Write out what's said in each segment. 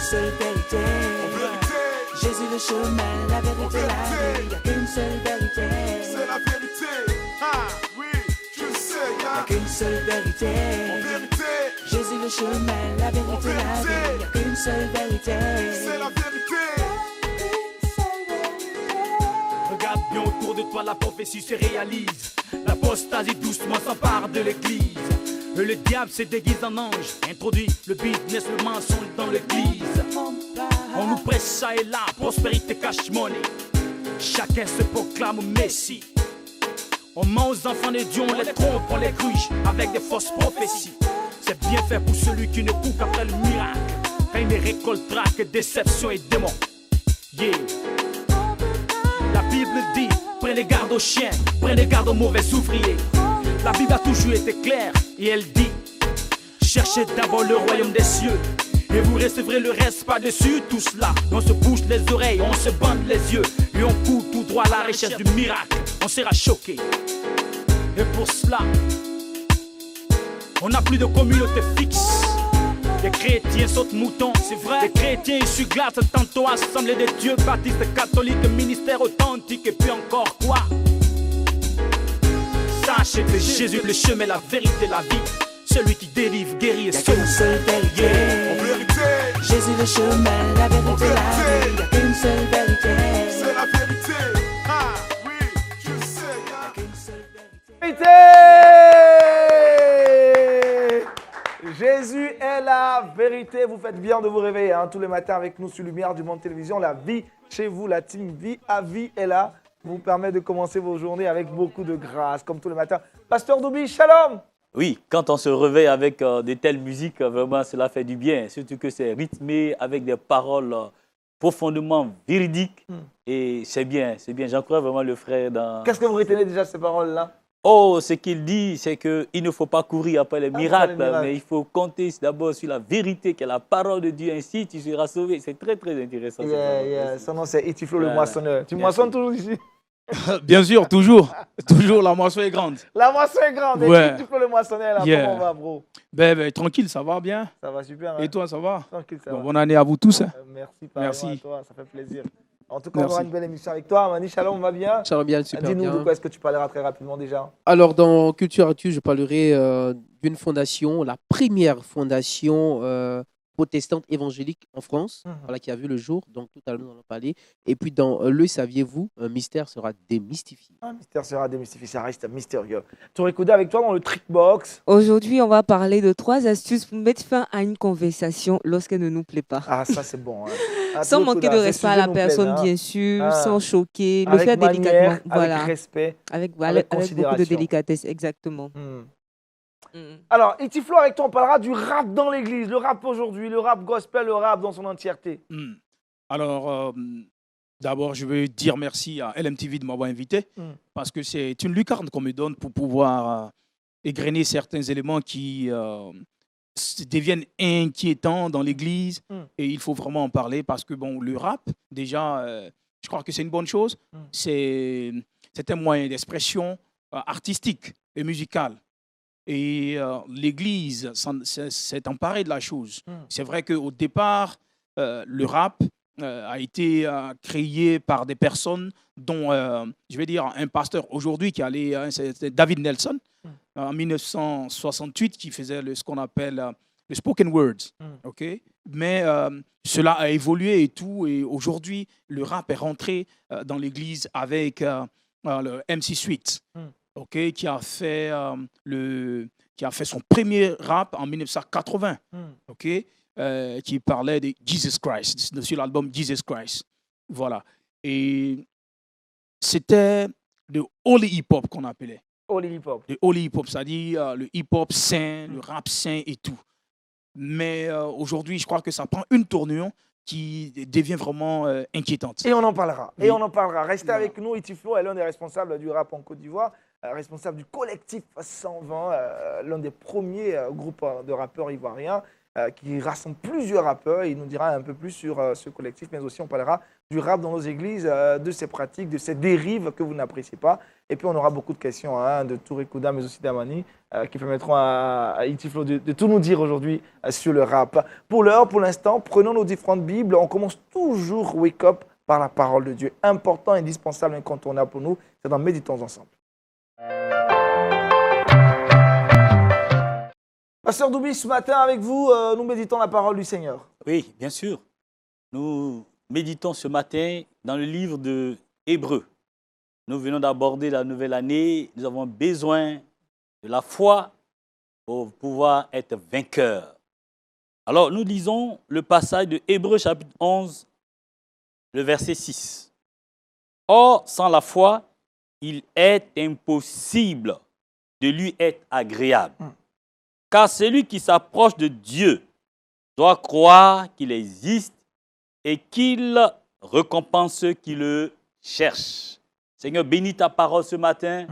seule vérité. Jésus le chemin, la vérité, la vie. Il n'y a qu'une seule vérité. C'est la vérité. Ah oui, je sais, Il n'y a qu'une seule vérité. Jésus le chemin, la vérité, la vie. Il n'y a qu'une seule vérité. c'est la vérité. Regarde bien autour de toi, la prophétie se réalise. L'apostasie doucement s'empare de l'église. Le diable se déguise en ange, introduit le business, le mensonge dans l'église. On nous presse ça et là, prospérité cash money. Chacun se proclame Messie. On ment aux enfants de Dieu, on les trompe, on les gruge avec des fausses prophéties. C'est bien fait pour celui qui ne court qu'après le miracle, quand il ne récoltera que déception et démons. Yeah. La Bible dit, prenez garde aux chiens, prenez garde aux mauvais ouvriers. La Bible a toujours été claire et elle dit, cherchez d'abord le royaume des cieux et vous recevrez le reste par-dessus tout cela. On se bouche les oreilles, on se bande les yeux et on court tout droit à la recherche du miracle. On sera choqué. Et pour cela, on n'a plus de communauté fixe. Les chrétiens sautent moutons, c'est vrai. Les chrétiens issus glace, tantôt assemblée de Dieu, baptiste, catholique, ministère authentique, et puis encore quoi? Sachez que Jésus le chemin, la vérité, la vie. Celui qui délivre, guérit et sauve. Il n'y a qu'une seule vérité. Jésus le chemin, la vérité, la vie. Il n'y a qu'une seule vérité. C'est la vérité. Ah oui, je sais. Il n'y a qu'une seule vérité. Jésus est la vérité. Vous faites bien de vous réveiller tous les matins avec nous sur Lumière du Monde Télévision. La vie chez vous, la team Vie à Vie est là. Vous permet de commencer vos journées avec beaucoup de grâce, comme tous les matins. Pasteur Doubi, shalom. Oui, quand on se réveille avec de telles musiques, vraiment, cela fait du bien. Surtout que c'est rythmé avec des paroles profondément véridiques. Et c'est bien, c'est bien. J'encourage vraiment le frère dans... Qu'est-ce que vous retenez déjà de ces paroles-là? Oh, ce qu'il dit, c'est qu'il ne faut pas courir après les miracles, mais il faut compter d'abord sur la vérité, qui est la parole de Dieu. Ainsi, tu seras sauvé. C'est très, très intéressant. Son nom, c'est Itiflo le moissonneur. Tu moissonnes toujours ici? Bien sûr, toujours. Toujours, la moisson est grande. La moisson est grande. Ouais. Itiflo le moissonneur, là, comment on va, bro? Tranquille, ça va bien. Ça va super. Et toi, ça va? Tranquille, ça va. Bonne année à vous tous. Merci, Merci. à toi, ça fait plaisir. En tout cas, on aura une belle émission avec toi. Mani, shalom, on va bien? Ça va bien, super bien. Dis-nous de quoi est-ce que tu parleras très rapidement déjà? Alors, dans Culture Actu, je parlerai d'une fondation, la première fondation protestante évangélique en France, voilà, qui a vu le jour. Donc, tout à l'heure, nous allons parler. Et puis, dans Le Saviez-vous, un mystère sera démystifié. Un mystère sera démystifié, ça reste mystérieux. Touré Kouda avec toi dans le Trick Box. Aujourd'hui, on va parler de 3 astuces pour mettre fin à une conversation lorsqu'elle ne nous plaît pas. Ah, ça, c'est bon. Sans manquer de respect à la personne, bien sûr, sans choquer, le faire délicatement. Voilà. Avec respect, avec beaucoup considération. de délicatesse, exactement. Alors, Itiflo, avec toi, on parlera du rap dans l'église, le rap aujourd'hui, le rap gospel, le rap dans son entièreté. Alors, d'abord, je veux dire merci à LMTV de m'avoir invité, parce que c'est une lucarne qu'on me donne pour pouvoir égrener certains éléments qui deviennent inquiétants dans l'église. Et il faut vraiment en parler, parce que bon, le rap, déjà, je crois que c'est une bonne chose. C'est un moyen d'expression artistique et musicale. Et l'Église s'est emparée de la chose. C'est vrai qu'au départ, le rap a été créé par des personnes dont, je vais dire, un pasteur aujourd'hui qui allait, c'est David Nelson, en 1968, qui faisait ce qu'on appelle le spoken words. Okay? Mais cela a évolué et tout, et aujourd'hui, le rap est rentré dans l'Église avec le MC Sweet. Okay, qui a fait son premier rap en 1980, okay, qui parlait de Jesus Christ, sur l'album Jesus Christ. Voilà. Et c'était le holy hip-hop qu'on appelait. Holy hip-hop. Le holy hip-hop, c'est-à-dire le hip-hop saint, le rap saint et tout. Mais aujourd'hui, je crois que ça prend une tournure qui devient vraiment inquiétante. Et on en parlera. Oui. Et on en parlera. Restez avec nous. Itiflo est l'un des responsables du rap en Côte d'Ivoire, responsable du collectif 120, l'un des premiers groupes de rappeurs ivoiriens. qui rassemble plusieurs rappeurs. Il nous dira un peu plus sur ce collectif, mais aussi on parlera du rap dans nos églises, de ses pratiques, de ses dérives que vous n'appréciez pas. Et puis on aura beaucoup de questions de Touré Kouda, mais aussi d'Amani, qui permettront à Itiflo de tout nous dire aujourd'hui sur le rap. Pour l'heure, pour l'instant, prenons nos différentes Bibles. On commence toujours Wake Up par la parole de Dieu. Important, indispensable, incontournable pour nous. C'est dans Méditons ensemble. Pasteur Doubi, ce matin avec vous, nous méditons la parole du Seigneur. Oui, bien sûr. Nous méditons ce matin dans le livre de Hébreux. Nous venons d'aborder la nouvelle année. Nous avons besoin de la foi pour pouvoir être vainqueurs. Alors, nous lisons le passage de Hébreux chapitre 11, le verset 6. Or, sans la foi, il est impossible de lui être agréable. Car celui qui s'approche de Dieu doit croire qu'il existe et qu'il récompense ceux qui le cherchent. Seigneur, bénis ta parole ce matin.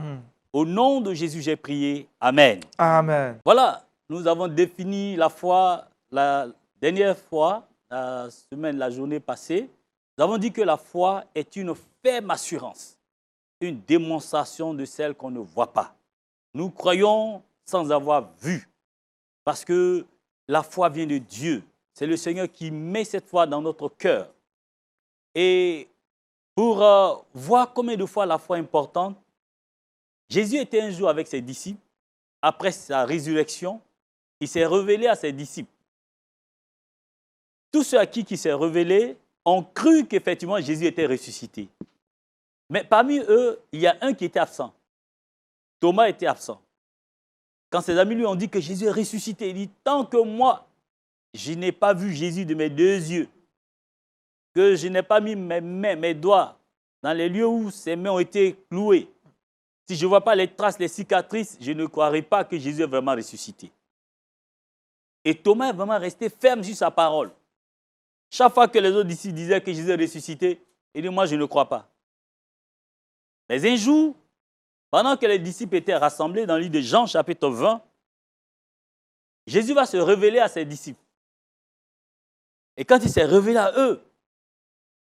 Au nom de Jésus, j'ai prié. Amen. Amen. Voilà, nous avons défini la foi la dernière fois, la journée passée. Nous avons dit que la foi est une ferme assurance, une démonstration de celle qu'on ne voit pas. Nous croyons sans avoir vu. Parce que la foi vient de Dieu. C'est le Seigneur qui met cette foi dans notre cœur. Et pour voir combien de fois la foi est importante, Jésus était un jour avec ses disciples. Après sa résurrection, il s'est révélé à ses disciples. Tous ceux à qui il s'est révélé ont cru qu'effectivement Jésus était ressuscité. Mais parmi eux, il y a un qui était absent. Thomas était absent. Quand ses amis lui ont dit que Jésus est ressuscité, il dit, tant que moi, je n'ai pas vu Jésus de mes deux yeux, que je n'ai pas mis mes mains, mes doigts dans les lieux où ses mains ont été clouées, si je ne vois pas les traces, les cicatrices, je ne croirai pas que Jésus est vraiment ressuscité. Et Thomas est vraiment resté ferme sur sa parole. Chaque fois que les autres disciples disaient que Jésus est ressuscité, il dit, moi je ne crois pas. Mais un jour, pendant que les disciples étaient rassemblés dans le livre de Jean, chapitre 20, Jésus va se révéler à ses disciples. Et quand il s'est révélé à eux,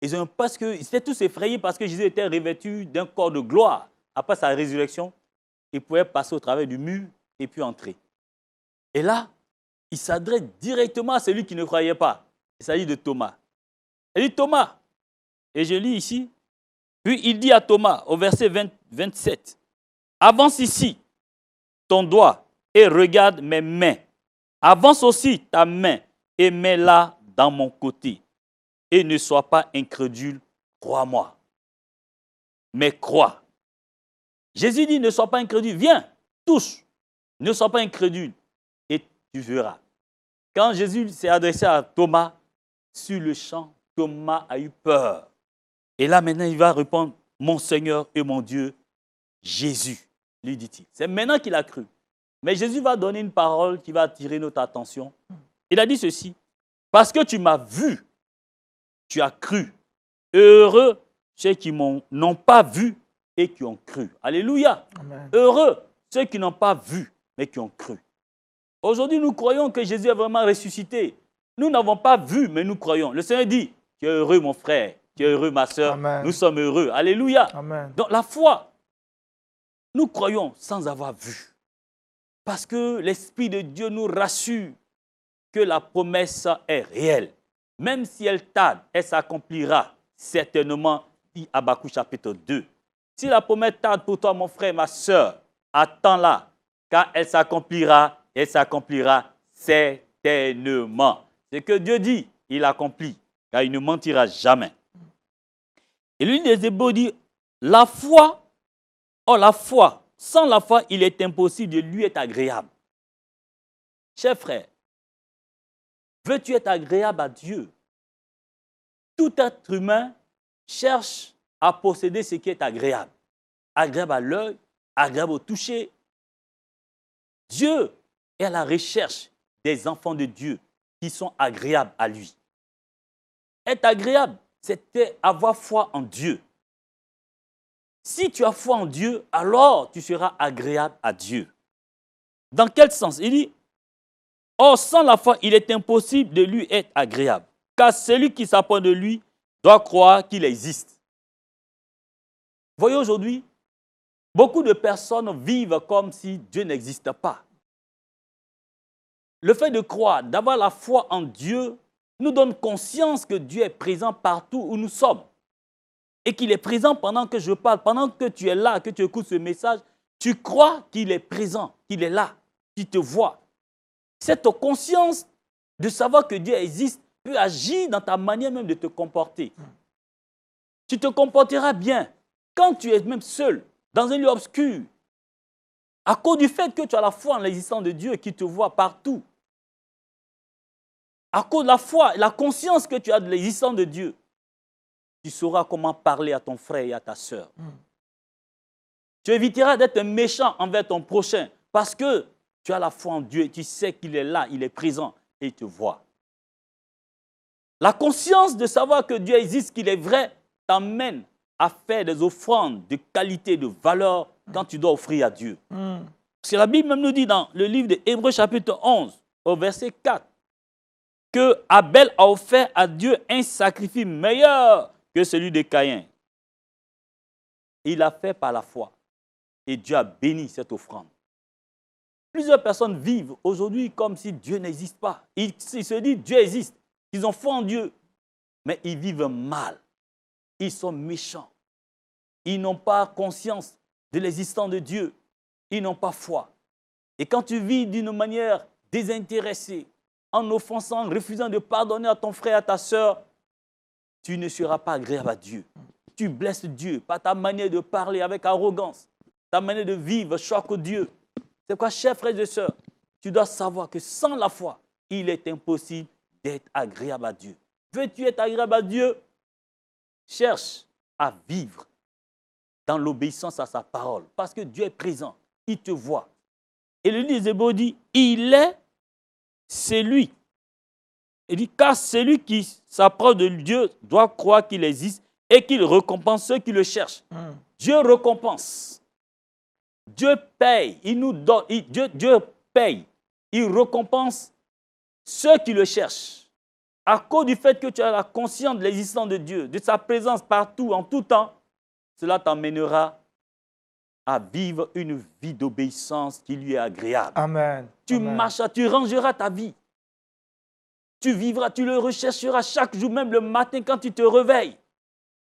ils étaient tous effrayés parce que Jésus était revêtu d'un corps de gloire. Après sa résurrection, il pouvait passer au travers du mur et puis entrer. Et là, il s'adresse directement à celui qui ne croyait pas. Il s'agit de Thomas. Il dit, Thomas, et je lis ici, puis il dit à Thomas, au verset 27, avance ici ton doigt et regarde mes mains. Avance aussi ta main et mets-la dans mon côté. Et ne sois pas incrédule, crois-moi. Mais crois. Jésus dit, ne sois pas incrédule, viens, touche. Ne sois pas incrédule et tu verras. Quand Jésus s'est adressé à Thomas, sur le champ, Thomas a eu peur. Et là maintenant, il va répondre, mon Seigneur et mon Dieu, Jésus, lui dit-il. C'est maintenant qu'il a cru. Mais Jésus va donner une parole qui va attirer notre attention. Il a dit ceci, parce que tu m'as vu, tu as cru. Heureux ceux qui n'ont pas vu et qui ont cru. Alléluia. Amen. Heureux ceux qui n'ont pas vu, mais qui ont cru. Aujourd'hui, nous croyons que Jésus est vraiment ressuscité. Nous n'avons pas vu, mais nous croyons. Le Seigneur dit, tu es heureux mon frère, tu es heureux ma soeur, nous sommes heureux. Alléluia. Amen. Donc la foi, nous croyons sans avoir vu. Parce que l'Esprit de Dieu nous rassure que la promesse est réelle. Même si elle tarde, elle s'accomplira certainement, dit Habakkuk chapitre 2. Si la promesse tarde pour toi, mon frère, ma soeur, attends-la, car elle s'accomplira certainement. Ce que Dieu dit, il accomplit, car il ne mentira jamais. Et l'une des Hébreux dit, la foi, sans la foi, il est impossible de lui être agréable. Cher frère, veux-tu être agréable à Dieu? Tout être humain cherche à posséder ce qui est agréable. Agréable à l'œil, agréable au toucher. Dieu est à la recherche des enfants de Dieu qui sont agréables à lui. Être agréable, c'est avoir foi en Dieu. Si tu as foi en Dieu, alors tu seras agréable à Dieu. Dans quel sens? Il dit, Or, sans la foi, il est impossible de lui être agréable, car celui qui s'apprend de lui doit croire qu'il existe. Voyez aujourd'hui, beaucoup de personnes vivent comme si Dieu n'existe pas. Le fait de croire, d'avoir la foi en Dieu, nous donne conscience que Dieu est présent partout où nous sommes. Et qu'il est présent pendant que je parle, pendant que tu es là, que tu écoutes ce message, tu crois qu'il est présent, qu'il est là, qu'il te voit. Cette conscience de savoir que Dieu existe peut agir dans ta manière même de te comporter. Tu te comporteras bien quand tu es même seul, dans un lieu obscur, à cause du fait que tu as la foi en l'existence de Dieu qui te voit partout. À cause de la foi et la conscience que tu as de l'existence de Dieu, tu sauras comment parler à ton frère et à ta sœur. Tu éviteras d'être méchant envers ton prochain parce que tu as la foi en Dieu et tu sais qu'il est là, il est présent et il te voit. La conscience de savoir que Dieu existe, qu'il est vrai, t'amène à faire des offrandes de qualité, de valeur quand tu dois offrir à Dieu. Parce que la Bible même nous dit dans le livre de Hébreux chapitre 11, au verset 4, que Abel a offert à Dieu un sacrifice meilleur que celui de Caïn. Il l'a fait par la foi. Et Dieu a béni cette offrande. Plusieurs personnes vivent aujourd'hui comme si Dieu n'existe pas. Ils se disent Dieu existe. Ils ont foi en Dieu. Mais ils vivent mal. Ils sont méchants. Ils n'ont pas conscience de l'existence de Dieu. Ils n'ont pas foi. Et quand tu vis d'une manière désintéressée, en offensant, en refusant de pardonner à ton frère, à ta sœur, tu ne seras pas agréable à Dieu. Tu blesses Dieu par ta manière de parler avec arrogance, ta manière de vivre choque Dieu. C'est quoi, chers frères et sœurs, tu dois savoir que sans la foi, il est impossible d'être agréable à Dieu. Veux-tu être agréable à Dieu? Cherche à vivre dans l'obéissance à sa parole, parce que Dieu est présent, il te voit. Et le livre des Hébreux dit, il est celui. Il dit, car celui qui s'approche de Dieu doit croire qu'il existe et qu'il récompense ceux qui le cherchent. Dieu récompense. Dieu paye. Il nous donne. Dieu paye. Il récompense ceux qui le cherchent. À cause du fait que tu as la conscience de l'existence de Dieu, de sa présence partout, en tout temps, cela t'emmènera à vivre une vie d'obéissance qui lui est agréable. Amen. Tu Amen. marcheras, tu rangeras ta vie. Tu vivras, tu le rechercheras chaque jour, même le matin quand tu te réveilles.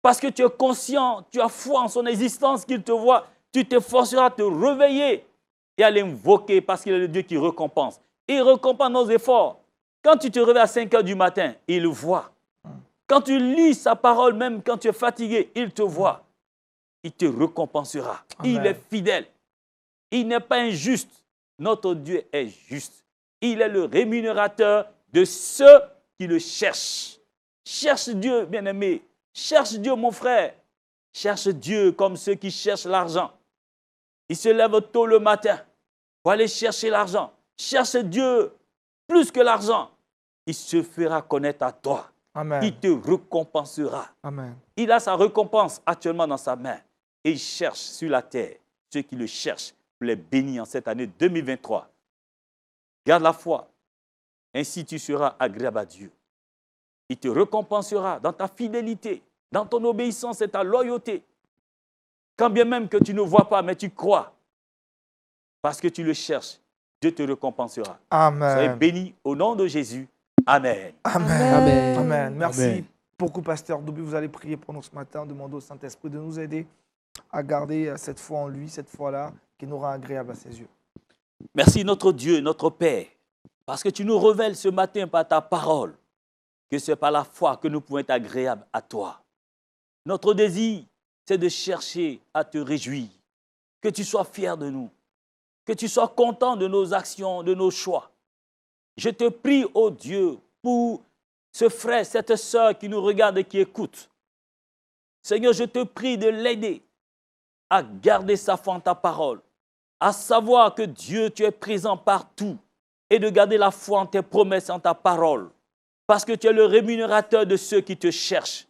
Parce que tu es conscient, tu as foi en son existence, qu'il te voit. Tu t'efforceras à te réveiller et à l'invoquer parce qu'il est le Dieu qui récompense. Il récompense nos efforts. Quand tu te réveilles à 5 heures du matin, il le voit. Quand tu lis sa parole, même quand tu es fatigué, il te voit. Il te récompensera. Amen. Il est fidèle. Il n'est pas injuste. Notre Dieu est juste. Il est le rémunérateur de ceux qui le cherchent. Cherche Dieu, bien-aimé. Cherche Dieu, mon frère. Cherche Dieu comme ceux qui cherchent l'argent. Ils se lèvent tôt le matin pour aller chercher l'argent. Cherche Dieu plus que l'argent. Il se fera connaître à toi. Amen. Il te récompensera. Amen. Il a sa récompense actuellement dans sa main. Et il cherche sur la terre ceux qui le cherchent pour les bénir en cette année 2023. Garde la foi. Ainsi tu seras agréable à Dieu. Il te récompensera dans ta fidélité, dans ton obéissance et ta loyauté. Quand bien même que tu ne vois pas, mais tu crois. Parce que tu le cherches, Dieu te récompensera. Amen. Soyez bénis au nom de Jésus. Amen. Amen. Amen. Amen. Merci Amen. beaucoup, Pasteur Doubi. Vous allez prier pour nous ce matin. Demandez au Saint-Esprit de nous aider à garder cette foi en lui, cette foi-là, qui nous rend agréable à ses yeux. Merci notre Dieu, notre Père, parce que tu nous révèles ce matin par ta parole que c'est par la foi que nous pouvons être agréables à toi. Notre désir, c'est de chercher à te réjouir, que tu sois fier de nous, que tu sois content de nos actions, de nos choix. Je te prie, ô Dieu, pour ce frère, cette sœur qui nous regarde et qui écoute. Seigneur, je te prie de l'aider à garder sa foi en ta parole, à savoir que Dieu, tu es présent partout et de garder la foi en tes promesses, en ta parole, parce que tu es le rémunérateur de ceux qui te cherchent.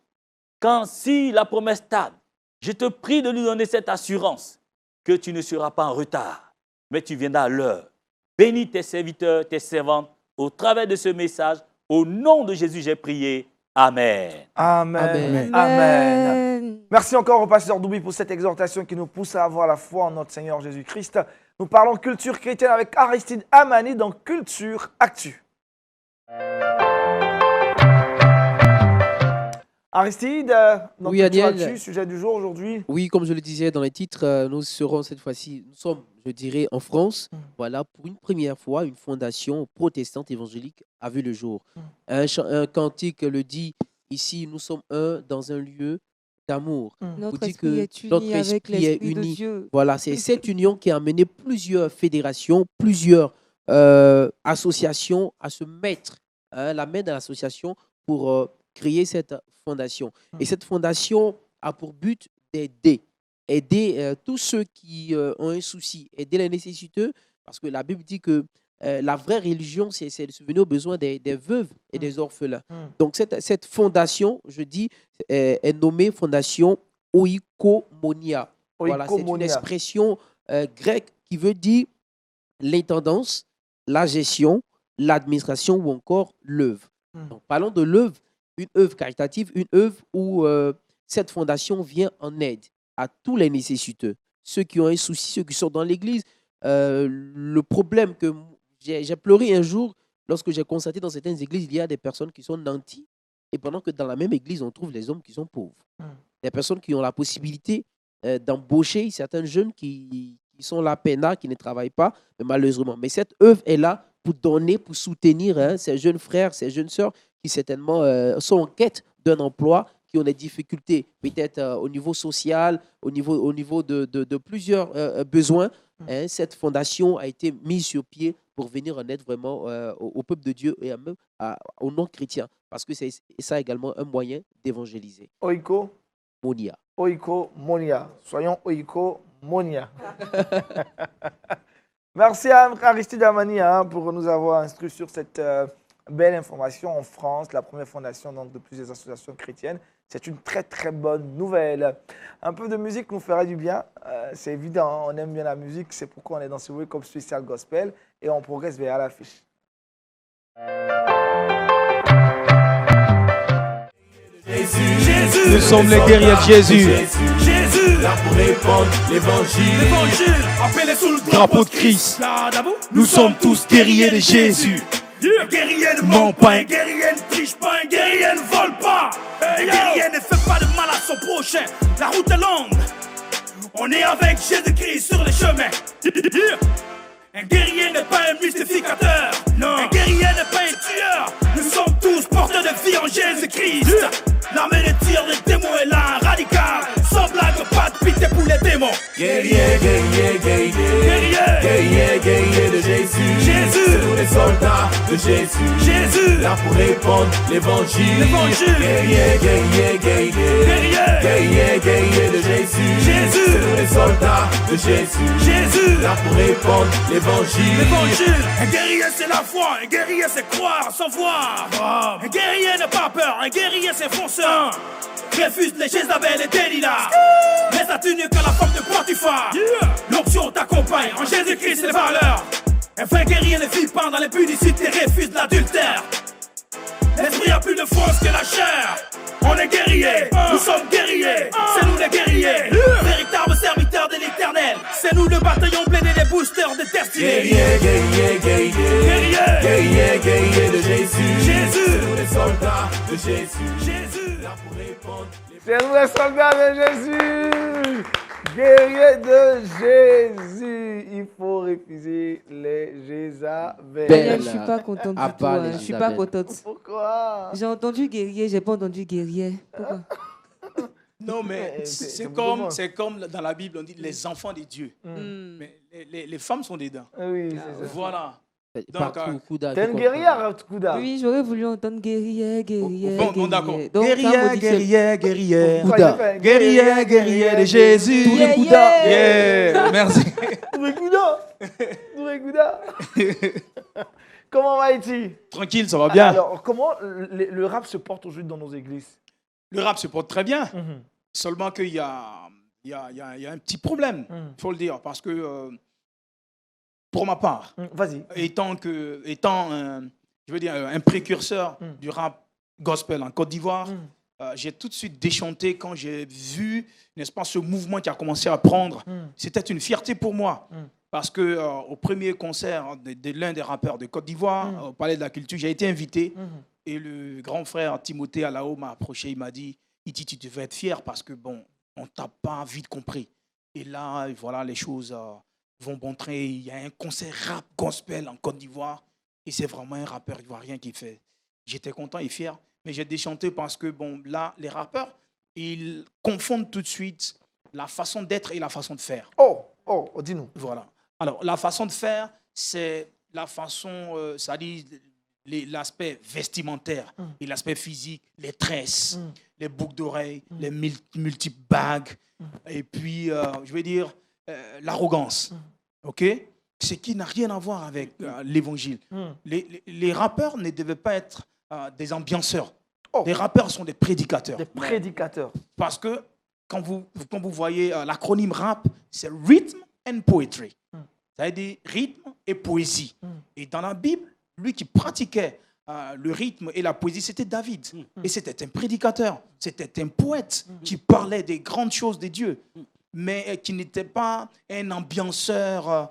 Quand si la promesse tarde, je te prie de lui donner cette assurance que tu ne seras pas en retard, mais tu viendras à l'heure. Bénis tes serviteurs, tes servantes, au travers de ce message. Au nom de Jésus, j'ai prié. Amen. Amen. Amen. Amen. Merci encore au pasteur Doubi pour cette exhortation qui nous pousse à avoir la foi en notre Seigneur Jésus-Christ. Nous parlons culture chrétienne avec Aristide Amani dans Culture Actu. Aristide, dans Culture Actu, sujet du jour aujourd'hui. Oui, comme je le disais dans les titres, nous sommes je dirais, en France. Voilà, pour une première fois, une fondation protestante évangélique a vu le jour. Un cantique le dit, ici, nous sommes un dans un lieu d'amour. Notre esprit est uni avec l'esprit de Dieu. Voilà, c'est cette union qui a amené plusieurs fédérations, plusieurs associations à se mettre la main dans l'association pour créer cette fondation. Et cette fondation a pour but d'aider tous ceux qui ont un souci, aider les nécessiteux, parce que la Bible dit que la vraie religion, c'est de subvenir aux besoins des veuves et des orphelins. Donc cette fondation, je dis, est nommée Fondation Oikomonia. Voilà, c'est une expression grecque qui veut dire l'intendance, la gestion, l'administration ou encore l'œuvre. Donc parlons de l'œuvre, une œuvre caritative, une œuvre où cette fondation vient en aide à tous les nécessiteux, ceux qui ont un souci, ceux qui sont dans l'église. Le problème que j'ai pleuré un jour lorsque j'ai constaté dans certaines églises, il y a des personnes qui sont nantis, et pendant que dans la même église, on trouve les hommes qui sont pauvres. Des personnes qui ont la possibilité d'embaucher certains jeunes qui sont là, peinards, qui ne travaillent pas, mais malheureusement. Mais cette œuvre est là pour donner, pour soutenir ces jeunes frères, ces jeunes sœurs qui certainement sont en quête d'un emploi, qui ont des difficultés, peut-être au niveau social, au niveau de plusieurs besoins. Cette fondation a été mise sur pied pour venir en aide vraiment au peuple de Dieu et même aux non-chrétiens, parce que c'est ça également un moyen d'évangéliser. Oikomonia. Oikomonia. Soyons Oikomonia. Merci à Aristide Amani pour nous avoir instruit sur cette belle information en France, la première fondation donc, de plusieurs associations chrétiennes. C'est une très très bonne nouvelle. Un peu de musique nous ferait du bien. C'est évident, on aime bien la musique. C'est pourquoi on est dans ce Wake Up Spécial Gospel et on progresse vers l'affiche. Nous sommes les guerriers de Jésus. Jésus, là pour répandre l'évangile. Appelez sous le drapeau de Christ. Nous sommes tous guerriers de Jésus. Un guerrier ne ment pas, un guerrier ne triche pas, un guerrier ne vole pas. Un guerrier ne fait pas de mal à son prochain. La route est longue. On est avec Jésus-Christ sur les chemins. Un guerrier n'est pas un mystificateur. Non. Un guerrier n'est pas un tueur. Nous sommes tous porteurs de vie en Jésus-Christ. L'armée de tir des démons est là, radical. Sans blague, pas de pitié pour les démons. Guerrier, guerrier, guerrier. Guerrier, guerrier, guerrier de Jésus. Jésus, c'est nous les soldats de Jésus. Jésus, là pour répandre l'évangile. Guerrier, guerrier, guerrier. Guerrier, guerrier, guerrier de Jésus. Jésus, c'est nous les soldats de Jésus. Jésus, là pour répandre l'évangile. Un guerrier c'est la foi, un guerrier c'est croire sans voir. Un guerrier n'a pas peur, un guerrier c'est fonceur. Refuse les Jézabel et Delilah. Mais as-tu qu'à la femme de Potiphar. L'option t'accompagne, en Jésus-Christ les valeurs. Un vrai guerrier ne vit pas dans les publicités, refuse l'adultère. L'esprit a plus de force que la chair. On est guerriers, nous sommes guerriers. C'est nous les guerriers, véritables serviteurs de l'éternel. C'est nous le bataillon blindé des boosters de destinée. Guerrier, guerrier, guerrier. Guerrier, guerrier, guerrier de Jésus. Jésus, c'est nous les soldats de Jésus. Jésus, là pour répondre. C'est nous les soldats de Jésus. Guerrier de Jésus. Il faut refuser les Jézabel. Je ne suis pas contente du tout. Je ne suis pas contente. Pourquoi? J'ai entendu guerrier, j'ai pas entendu guerrier. Pourquoi? Non, mais c'est comme dans la Bible, on dit les enfants de Dieu. Mais les femmes sont dedans. Oui, c'est ça. Voilà. T'es une guerrière, Kouda. Oui, j'aurais voulu entendre guerrier, guerrier. Bon, d'accord. Guerrier, guerrier, guerrier. Kouda. Guerrier, guerrier de Jésus. Touré Kouda. Yeah, merci. Touré Kouda. Touré Kouda. Comment va Haïti? Tranquille, ça va bien. Alors, comment le rap se porte aujourd'hui dans nos églises? Le rap se porte très bien. Seulement qu'il y a un petit problème, il faut le dire, parce que pour ma part, vas-y. étant je veux dire, un précurseur du rap gospel en Côte d'Ivoire. J'ai tout de suite déchanté quand j'ai vu, n'est-ce pas, ce mouvement qui a commencé à prendre. C'était une fierté pour moi. Parce que au premier concert de l'un des rappeurs de Côte d'Ivoire, au Palais de la Culture, j'ai été invité. Et le grand frère Timothée Alao m'a approché, il m'a dit, Iti, tu devais être fier parce que, bon, on ne t'a pas vite compris. Et là, voilà, les choses vont bon train. Il y a un concert rap gospel en Côte d'Ivoire. Et c'est vraiment un rappeur ivoirien qui fait. J'étais content et fier. Mais j'ai déchanté parce que, bon, là, les rappeurs, ils confondent tout de suite la façon d'être et la façon de faire. Oh, dis-nous. Voilà. Alors, la façon de faire, c'est la façon, ça dit l'aspect vestimentaire et l'aspect physique, les tresses, les boucles d'oreilles, les multiples bagues, et puis, je vais dire, l'arrogance. OK? Ce qui n'a rien à voir avec l'évangile. Les rappeurs ne devaient pas être des ambianceurs. Les rappeurs sont des prédicateurs. Des prédicateurs. Parce que quand vous voyez l'acronyme rap, c'est Rhythm and Poetry. Ça veut dire rythme et poésie. Et dans la Bible, lui qui pratiquait le rythme et la poésie, c'était David. Et c'était un prédicateur, c'était un poète qui parlait des grandes choses de Dieu, mais qui n'était pas un ambianceur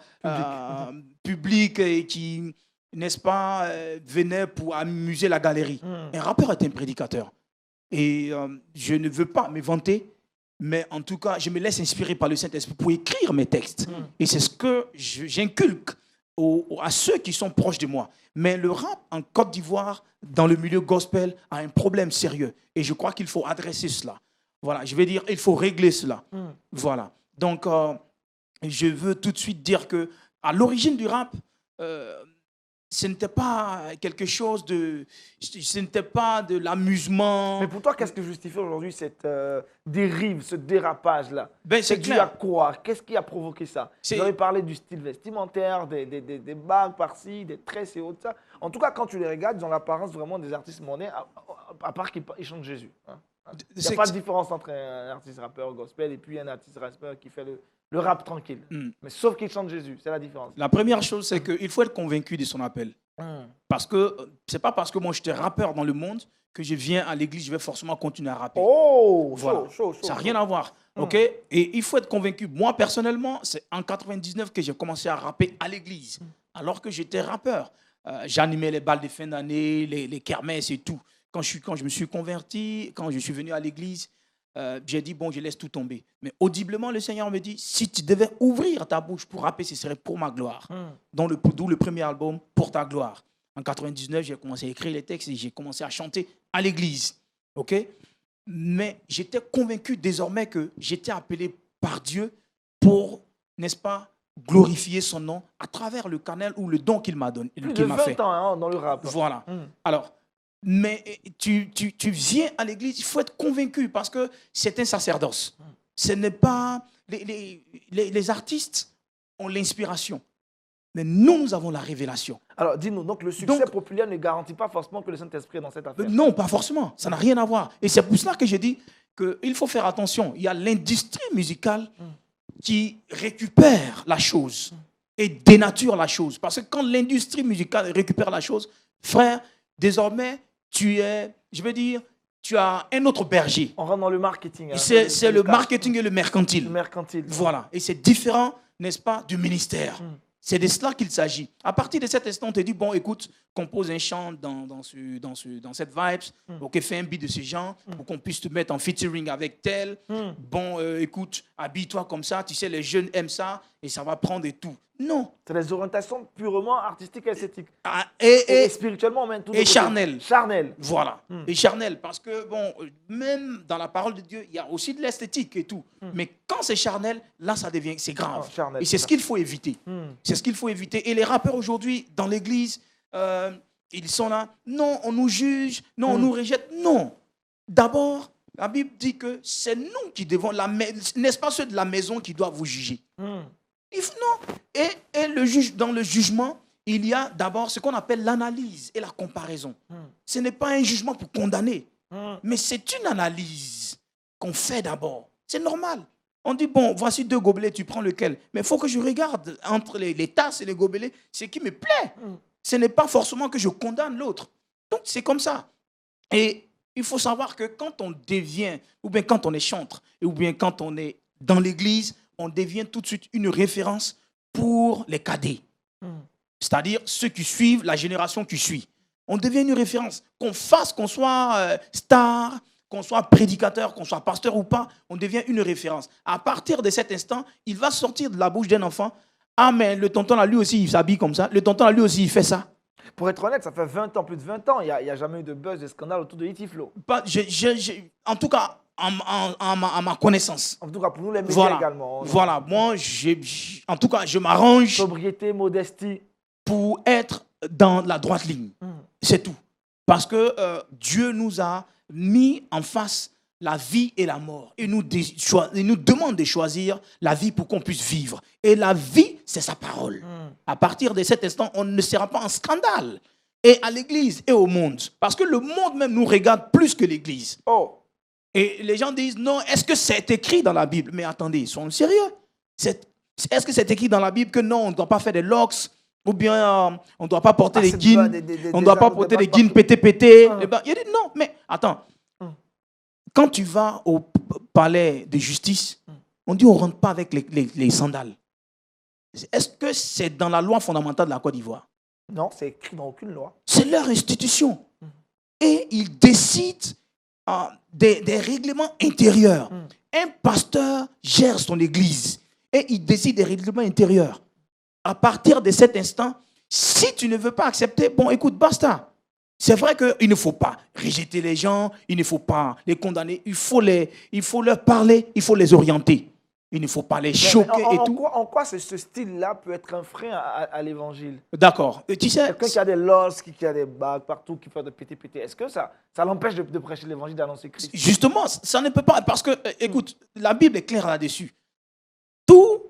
public et qui, n'est-ce pas, venait pour amuser la galerie. Un rappeur est un prédicateur. Et je ne veux pas me vanter, mais en tout cas, je me laisse inspirer par le Saint-Esprit pour écrire mes textes. Et c'est ce que j'inculque à ceux qui sont proches de moi. Mais le rap en Côte d'Ivoire, dans le milieu gospel, a un problème sérieux. Et je crois qu'il faut adresser cela. Voilà, je vais dire, il faut régler cela. Voilà. Donc, je veux tout de suite dire que à l'origine du rap, ce n'était pas quelque chose de... Ce n'était pas de l'amusement. Mais pour toi, qu'est-ce que justifie aujourd'hui cette dérive, ce dérapage-là? C'est dû à quoi? Qu'est-ce qui a provoqué ça? Vous avez parlé du style vestimentaire, des bagues par-ci, des tresses et autres. Ça. En tout cas, quand tu les regardes, ils ont l'apparence vraiment des artistes mondains, à part qu'ils chantent Jésus. Hein. Il n'y a pas de différence entre un artiste rappeur gospel et puis un artiste rappeur qui fait le rap tranquille. Mais sauf qu'il chante Jésus, c'est la différence. La première chose, c'est qu'il faut être convaincu de son appel. Parce que ce n'est pas parce que moi j'étais rappeur dans le monde que je viens à l'église, je vais forcément continuer à rapper. Voilà. Chaud, ça n'a rien à voir. Okay? Et il faut être convaincu. Moi, personnellement, c'est en 99 que j'ai commencé à rapper à l'église, alors que j'étais rappeur. J'animais les balles de fin d'année, les kermesses et tout. Quand je me suis converti, quand je suis venu à l'église, j'ai dit, bon, je laisse tout tomber. Mais audiblement, le Seigneur me dit, si tu devais ouvrir ta bouche pour rapper, ce serait pour ma gloire. D'où le premier album, Pour ta gloire. En 99, j'ai commencé à écrire les textes et j'ai commencé à chanter à l'église. Okay? Mais j'étais convaincu désormais que j'étais appelé par Dieu pour, n'est-ce pas, glorifier son nom à travers le canal ou le don qu'il m'a donné. Plus de 20 ans hein, dans le rap. Voilà. Alors, mais tu viens à l'église, il faut être convaincu parce que c'est un sacerdoce. Ce n'est pas... Les artistes ont l'inspiration, mais nous avons la révélation. Alors, dis-nous, donc le succès populaire ne garantit pas forcément que le Saint-Esprit est dans cette affaire? Non, pas forcément. Ça n'a rien à voir. Et c'est pour cela que j'ai dit qu'il faut faire attention. Il y a l'industrie musicale qui récupère la chose et dénature la chose. Parce que quand l'industrie musicale récupère la chose, frère, désormais, tu as un autre berger. On rentre dans le marketing. Hein, c'est le marketing et le mercantile. Le mercantile. Voilà. Et c'est différent, n'est-ce pas, du ministère. C'est de cela qu'il s'agit. À partir de cet instant, on te dit, bon, écoute, compose un chant dans cette vibe, ok, fais un beat de ce genre, pour qu'on puisse te mettre en featuring avec tel. Bon, écoute, habille-toi comme ça, tu sais, les jeunes aiment ça, et ça va prendre et tout. Non. C'est des orientations purement artistiques et esthétiques. Et spirituellement, même. Tout et charnel. Charnel. Voilà. Et charnel, parce que, bon, même dans la parole de Dieu, il y a aussi de l'esthétique et tout. Mais quand c'est charnel, là, ça devient, c'est grave. Charnel, et c'est ce qu'il faut éviter. C'est ce qu'il faut éviter. Et les rappeurs aujourd'hui, dans l'église, ils sont là. Non, on nous juge. Non, on nous rejette. Non. D'abord, la Bible dit que c'est nous qui devons, n'est-ce pas ceux de la maison qui doivent vous juger? Non. Et dans le jugement, il y a d'abord ce qu'on appelle l'analyse et la comparaison. Ce n'est pas un jugement pour condamner, mais c'est une analyse qu'on fait d'abord. C'est normal. On dit, bon, voici 2 gobelets, tu prends lequel? Mais il faut que je regarde entre les tasses et les gobelets ce qui me plaît. ce n'est pas forcément que je condamne l'autre. Donc, c'est comme ça. Et il faut savoir que quand on devient, ou bien quand on est chantre, ou bien quand on est dans l'église, on devient tout de suite une référence pour les cadets. C'est-à-dire ceux qui suivent la génération qui suit. On devient une référence. Qu'on soit star, qu'on soit prédicateur, qu'on soit pasteur ou pas, on devient une référence. À partir de cet instant, il va sortir de la bouche d'un enfant. Ah, mais le tonton, là, lui aussi, il s'habille comme ça. Le tonton, là, lui aussi, il fait ça. Pour être honnête, ça fait 20 ans, plus de 20 ans. Il n'y a jamais eu de buzz, de scandale autour de Itiflo. En tout cas, à ma connaissance. En tout cas, pour nous, les médias également. Voilà, moi, en tout cas, je m'arrange. Sobriété, modestie. Pour être dans la droite ligne. C'est tout. Parce que Dieu nous a mis en face la vie et la mort. Il nous demande de choisir la vie pour qu'on puisse vivre. Et la vie, c'est sa parole. À partir de cet instant, on ne sera pas en scandale. Et à l'église et au monde. Parce que le monde même nous regarde plus que l'église. Oh. Et les gens disent, non, est-ce que c'est écrit dans la Bible? Mais attendez, soyons sérieux. Est-ce que c'est écrit dans la Bible que non, on ne doit pas faire des locks? Ou bien on ne doit pas porter des jeans, on ne doit pas porter des jeans pété. Il a dit non, mais attends. Quand tu vas au palais de justice, on dit on ne rentre pas avec les sandales. Est-ce que c'est dans la loi fondamentale de la Côte d'Ivoire? Non, c'est écrit dans aucune loi. C'est leur institution. Et ils décident des règlements intérieurs. Un pasteur gère son église et il décide des règlements intérieurs. À partir de cet instant, si tu ne veux pas accepter, bon, écoute, basta. C'est vrai qu'il ne faut pas rejeter les gens, il ne faut pas les condamner, il faut leur parler, il faut les orienter. Il ne faut pas les choquer et tout. En quoi ce style-là peut être un frein à l'évangile? D'accord. Tu sais, quelqu'un qui a des losses, qui a des bagues partout, qui fait de pété, est-ce que ça l'empêche de prêcher l'évangile, d'annoncer Christ? Justement, ça ne peut pas. Parce que, écoute, la Bible est claire là-dessus. Tout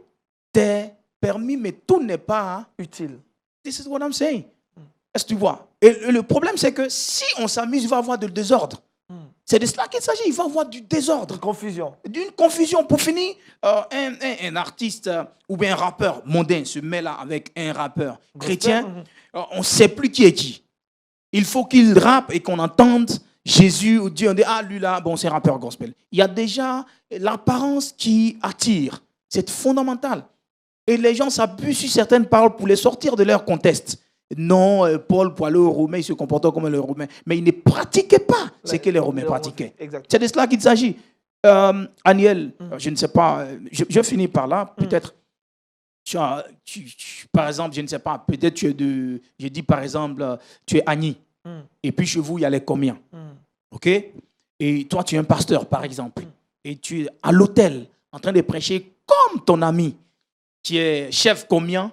est permis, mais tout n'est pas utile. This is what I'm saying. Est-ce que tu vois? Et le problème, c'est que si on s'amuse, il va y avoir du désordre. C'est de cela qu'il s'agit. Il va y avoir du désordre. D'une confusion. D'une confusion. Pour finir, un artiste ou bien un rappeur mondain se met là avec un rappeur chrétien. On ne sait plus qui est qui. Il faut qu'il rappe et qu'on entende Jésus ou Dieu. On dit, ah, lui là, bon, c'est un rappeur gospel. Il y a déjà l'apparence qui attire. C'est fondamental. Et les gens s'abusent sur certaines paroles pour les sortir de leur contexte. Non, Paul, pour aller aux Romains, il se comportait comme les Romains. Mais il ne pratiquait pas ce que les Romains pratiquaient. C'est de cela qu'il s'agit. Aniel, je ne sais pas, je finis par là, peut-être. Par exemple, je ne sais pas, peut-être tu es je dis par exemple, tu es Annie. Et puis chez vous, il y a les comiens. OK? Et toi, tu es un pasteur, par exemple. Et tu es à l'hôtel, en train de prêcher comme ton ami, qui est chef comien,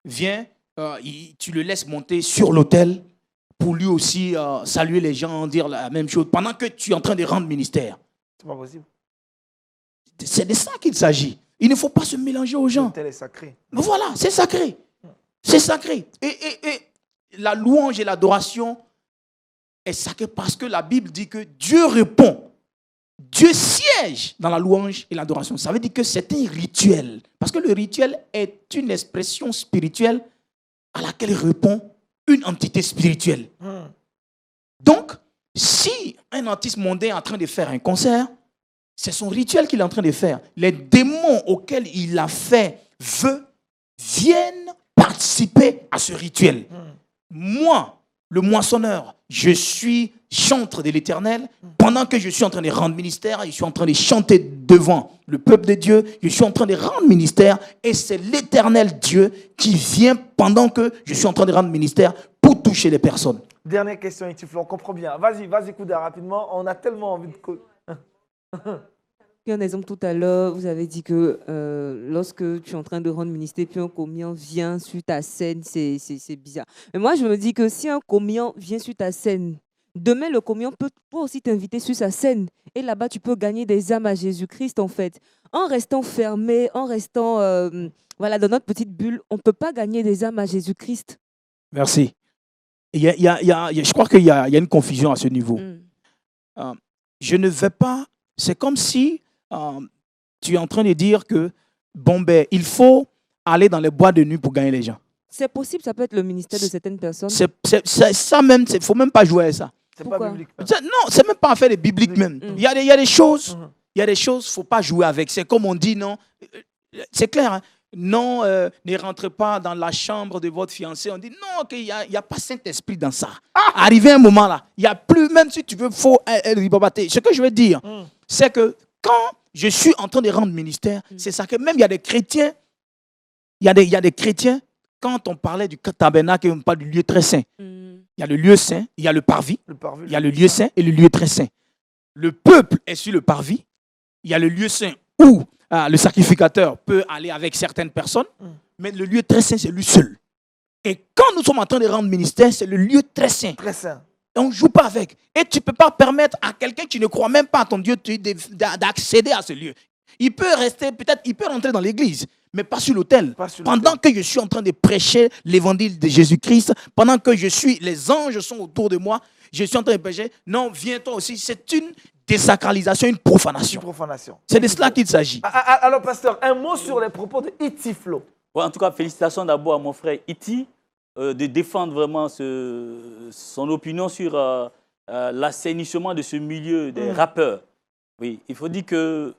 vient, tu le laisses monter sur l'autel pour lui aussi saluer les gens, dire la même chose, pendant que tu es en train de rendre ministère. C'est pas possible. C'est de ça qu'il s'agit. Il ne faut pas se mélanger aux gens. L'autel est sacré. Voilà, c'est sacré. C'est sacré. Et la louange et l'adoration est sacrée parce que la Bible dit que Dieu répond. Dieu siège dans la louange et l'adoration. Ça veut dire que c'est un rituel. Parce que le rituel est une expression spirituelle à laquelle répond une entité spirituelle. Donc, si un artiste mondain est en train de faire un concert, c'est son rituel qu'il est en train de faire. Les démons auxquels il a fait vœu viennent participer à ce rituel. Moi, le moissonneur, je suis chantre de l'Éternel. Pendant que je suis en train de rendre ministère, je suis en train de chanter devant le peuple de Dieu, je suis en train de rendre ministère et c'est l'Éternel Dieu qui vient pendant que je suis en train de rendre ministère pour toucher les personnes. Dernière question, Itiflo, on comprend bien. Vas-y, Kouda, rapidement. On a tellement envie de... Un exemple tout à l'heure, vous avez dit que lorsque tu es en train de rendre ministère, puis un commis vient sur ta scène, c'est bizarre. Mais moi, je me dis que si un commis vient sur ta scène, demain, le commis peut aussi t'inviter sur sa scène. Et là-bas, tu peux gagner des âmes à Jésus-Christ, en fait. En restant fermé, en restant dans notre petite bulle, on ne peut pas gagner des âmes à Jésus-Christ. Merci. Je crois qu'il y a une confusion à ce niveau. Je ne vais pas... C'est comme si tu es en train de dire que il faut aller dans les bois de nuit pour gagner les gens. C'est possible, ça peut être le ministère de certaines personnes. Ça même, il ne faut même pas jouer à ça. C'est pas biblique. Non, c'est même pas affaire des bibliques même. Il y a des choses, il y a des choses, faut pas jouer avec. C'est comme on dit, non, c'est clair. Hein? Non, ne rentrez pas dans la chambre de votre fiancé. On dit non, qu'il n'y a pas Saint-Esprit dans ça. Arrivé un moment là, il n'y a plus, même si tu veux, faut ribabater. Ce que je veux dire, c'est que quand je suis en train de rendre ministère, c'est ça que même il y a des chrétiens, il y a des chrétiens, quand on parlait du tabernacle, on parle du lieu très saint. Il y a le lieu saint, il y a le parvis, il y a le lieu saint et le lieu très saint. Le peuple est sur le parvis, il y a le lieu saint où le sacrificateur peut aller avec certaines personnes, mais le lieu très saint, c'est lui seul. Et quand nous sommes en train de rendre ministère, c'est le lieu très saint. Très saint. Et on ne joue pas avec. Et tu ne peux pas permettre à quelqu'un qui ne croit même pas à ton Dieu d'accéder à ce lieu. Il peut rester, peut-être, il peut rentrer dans l'église, mais pas sur l'autel. Pendant que je suis en train de prêcher l'évangile de Jésus-Christ, pendant que les anges sont autour de moi, je suis en train de prêcher. Non, viens toi aussi. C'est une désacralisation, une profanation. C'est de cela qu'il s'agit. Alors, pasteur, un mot sur les propos de Iti Flo. Ouais, en tout cas, félicitations d'abord à mon frère Iti de défendre vraiment son opinion sur l'assainissement de ce milieu des rappeurs. Oui, il faut dire que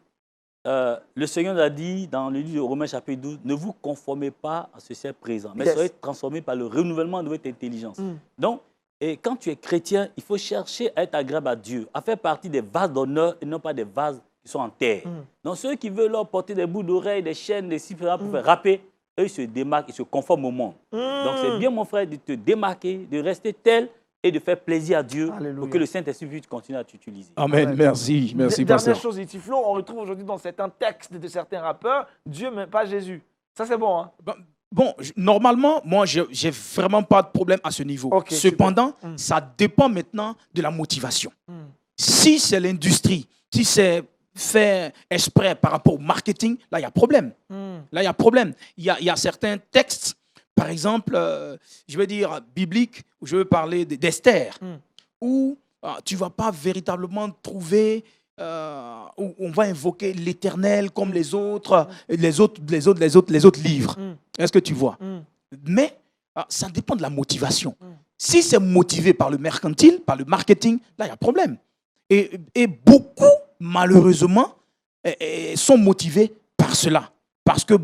le Seigneur a dit dans le livre de Romains chapitre 12, ne vous conformez pas à ce siècle présent, mais soyez transformés par le renouvellement de votre intelligence. Donc, et quand tu es chrétien, il faut chercher à être agréable à Dieu, à faire partie des vases d'honneur et non pas des vases qui sont en terre. Donc, ceux qui veulent leur porter des bouts d'oreilles, des chaînes, des cifres pour faire rapper, eux, ils se démarquent, ils se conforment au monde. Donc, c'est bien, mon frère, de te démarquer, de rester tel et de faire plaisir à Dieu pour que le Saint-Esprit puisse continuer à t'utiliser. Amen. Merci, pasteur. Dernière chose, Iti Flo, on retrouve aujourd'hui dans certains textes de certains rappeurs, Dieu, mais pas Jésus. Ça, c'est bon, hein? Bon, normalement, moi, j'ai vraiment pas de problème à ce niveau. Okay, cependant, ça dépend maintenant de la motivation. Si c'est l'industrie, si c'est fait exprès par rapport au marketing, là, il y a problème. Là, il y a problème. Il y a certains textes, par exemple, je veux dire bibliques, où je veux parler d'Esther, où tu ne vas pas véritablement trouver où on va invoquer l'Éternel comme les autres livres. Est-ce que tu vois? Mais ça dépend de la motivation. Si c'est motivé par le mercantile, par le marketing, là, il y a problème. Et beaucoup, malheureusement, sont motivés par cela. Parce que,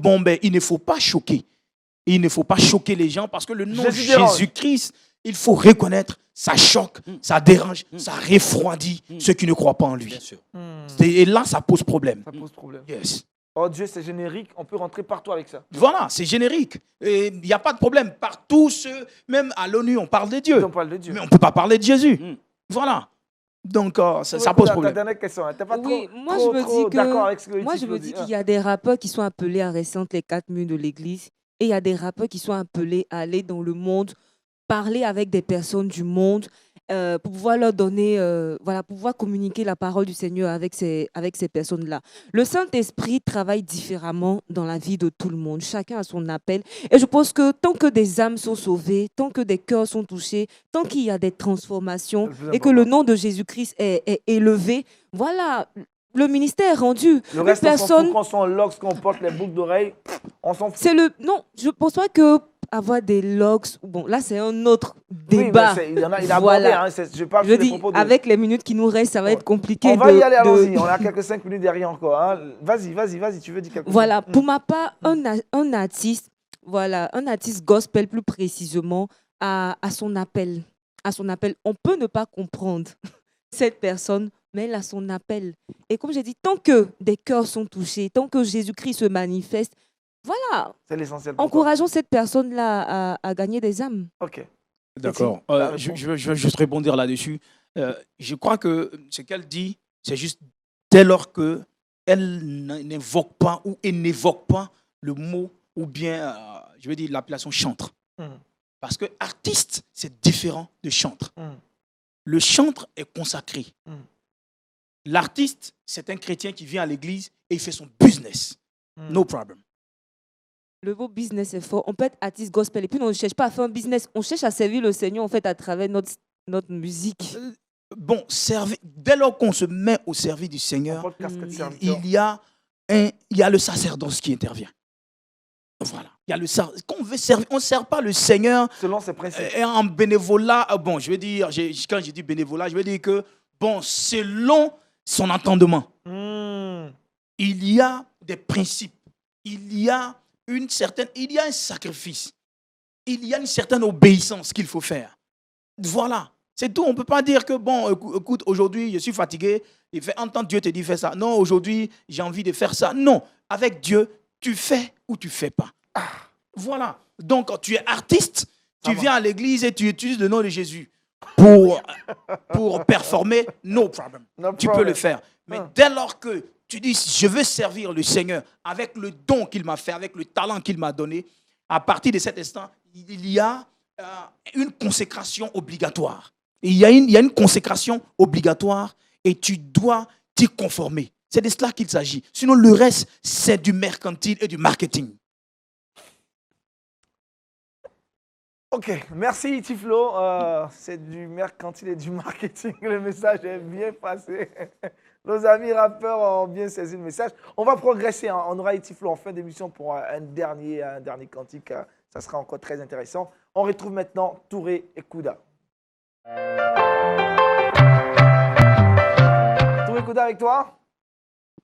il ne faut pas choquer. Il ne faut pas choquer les gens parce que le nom de Jésus-Christ, il faut reconnaître, ça choque, ça dérange, ça refroidit ceux qui ne croient pas en lui. Bien sûr. Et là, ça pose problème. Ça pose problème. Yes. Oh Dieu, c'est générique, on peut rentrer partout avec ça. Voilà, c'est générique. Il n'y a pas de problème. Partout, même à l'ONU, on parle de Dieu. On parle de Dieu. Mais on ne peut pas parler de Jésus. Voilà. Donc, ça pose problème. Ta dernière question, t'es pas Oui, trop d'accord avec ce que moi, je me dis qu'il y a des rappeurs qui sont appelés à rester entre les quatre murs de l'église et il y a des rappeurs qui sont appelés à aller dans le monde, parler avec des personnes du monde pour pouvoir leur donner, pour pouvoir communiquer la parole du Seigneur avec ces personnes-là. Le Saint-Esprit travaille différemment dans la vie de tout le monde. Chacun a son appel. Et je pense que tant que des âmes sont sauvées, tant que des cœurs sont touchés, tant qu'il y a des transformations et que le nom de Jésus-Christ est élevé, voilà, le ministère est rendu. Le reste, personne... on s'en fout, quand on locks, qu'on porte les boucles d'oreilles, on s'en fout. Non, je ne pense pas que avoir des locks, bon, là c'est un autre débat. Oui, il a abordé, hein, je dis, avec les minutes qui nous restent, ça va être compliqué. On va y aller, allons-y, on a quelques 5 minutes derrière encore. Hein. Vas-y, tu veux dire quelque chose? Voilà, pour ma part, un artiste gospel plus précisément, à son appel. On peut ne pas comprendre cette personne, mais elle a son appel. Et comme j'ai dit, tant que des cœurs sont touchés, tant que Jésus-Christ se manifeste, voilà. C'est l'essentiel. Encourageons cette personne-là à gagner des âmes. Ok. D'accord. Je vais juste répondre là-dessus. Je crois que ce qu'elle dit, c'est juste dès lors qu'elle n'invoque pas ou elle n'évoque pas le mot ou bien, je veux dire, l'appellation chantre. Parce que artiste, c'est différent de chantre. Le chantre est consacré. L'artiste, c'est un chrétien qui vient à l'église et il fait son business. No problem. Le mot business est fort. On peut être artiste gospel et puis on ne cherche pas à faire un business. On cherche à servir le Seigneur en fait à travers notre musique. Dès lors qu'on se met au service du Seigneur, il y a le sacerdoce qui intervient. Voilà. Il y a le qu'on veut servir, on ne sert pas le Seigneur selon ses principes. Et en bénévolat, bon, je veux dire, quand j'ai dit bénévolat, je veux dire que, bon, selon son entendement, il y a des principes, il y a un sacrifice, il y a une certaine obéissance qu'il faut faire. Voilà, c'est tout. On ne peut pas dire que, bon, écoute, aujourd'hui, je suis fatigué, il fait entendre Dieu te dit fais ça. Non, aujourd'hui, j'ai envie de faire ça. Non, avec Dieu, tu fais ou tu ne fais pas. Voilà. Donc, quand tu es artiste, tu viens à l'église et tu utilises le nom de Jésus pour performer, no problem. Tu peux le faire. Mais dès lors que tu dis, je veux servir le Seigneur avec le don qu'il m'a fait, avec le talent qu'il m'a donné, à partir de cet instant, il y a une consécration obligatoire. Il y a une consécration obligatoire et tu dois t'y conformer. C'est de cela qu'il s'agit. Sinon, le reste, c'est du mercantile et du marketing. Ok, merci Tiflo. C'est du mercantile et du marketing. Le message est bien passé. Nos amis rappeurs ont bien saisi le message. On va progresser. Hein. On aura Tiflo en fin d'émission pour un dernier cantique. Ça sera encore très intéressant. On retrouve maintenant Touré et Kouda. Touré Kouda avec toi?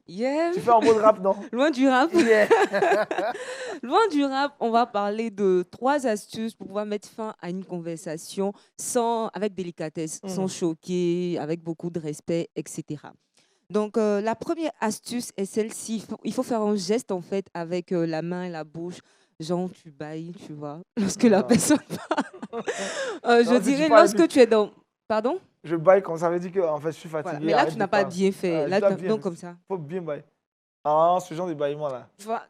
Yeah. Tu fais un mot de rap, non? Loin du rap. Yeah. Loin du rap, on va parler de 3 astuces pour pouvoir mettre fin à une conversation avec délicatesse, sans choquer, avec beaucoup de respect, etc. Donc, la première astuce est celle-ci. Il faut faire un geste, en fait, avec la main et la bouche. Genre, tu bailles, tu vois, lorsque la personne parle. Je dirais, lorsque tu es dans... Pardon? Je baille comme ça veut dire que en fait, je suis fatigué. Voilà. Mais là, tu n'as pas bien fait. Là, donc, comme ça. Il faut bien bailler. Ah, ce genre de baillement là. Tu vois,